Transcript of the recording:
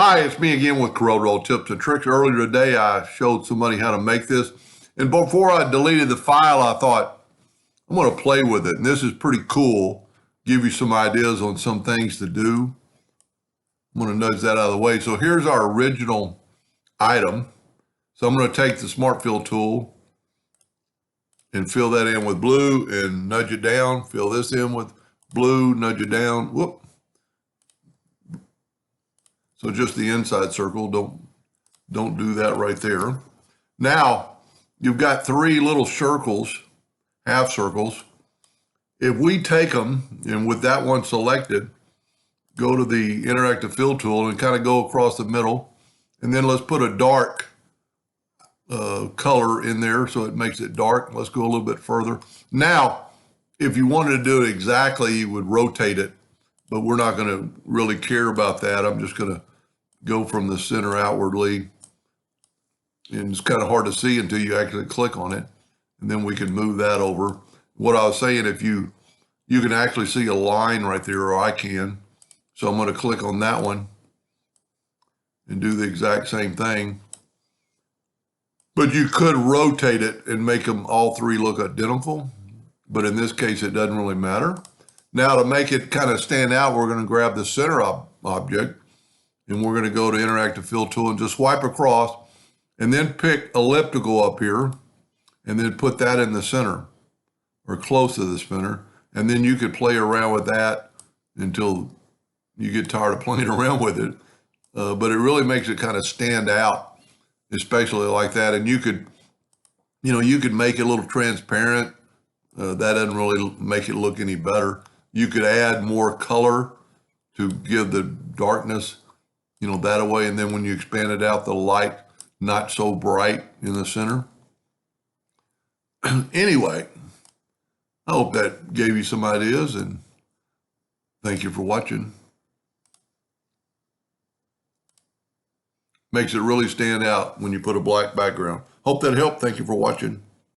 Hi, it's me again with CorelDraw Tips and Tricks. Earlier today, I showed somebody how to make this. And before I deleted the file, I thought, I'm going to play with it. And this is pretty cool. Give you some ideas on some things to do. I'm going to nudge that out of the way. So here's our original item. So I'm going to take the Smart Fill tool and fill that in with blue and nudge it down. Fill this in with blue, nudge it down. Whoop. So just the inside circle, don't do that right there. Now, you've got three little circles, half circles. If we take them, and with that one selected, go to the interactive fill tool and kind of go across the middle, and then let's put a dark color in there so it makes it dark. Let's go a little bit further. Now, if you wanted to do it exactly, you would rotate it, but we're not going to really care about that. I'm just going to go from the center outwardly, and it's kind of hard to see until you actually click on it, and then we can move that over. What I was saying, if you can actually see a line right there, or I can, so I'm going to click on that one and do the exact same thing. But you could rotate it and make them all three look identical, but in this case it doesn't really matter. Now, to make it kind of stand out, we're going to grab the center object, and we're going to go to interactive fill tool and just swipe across, and then pick elliptical up here, and then put that in the center or close to the center. And then you could play around with that until you get tired of playing around with it. But it really makes it kind of stand out, especially like that. And you could make it a little transparent. That doesn't really make it look any better. You could add more color to give the darkness that away, and then when you expand it out, the light not so bright in the center. Anyway, I hope that gave you some ideas, and thank you for watching. Makes it really stand out when you put a black background. Hope that helped. Thank you for watching.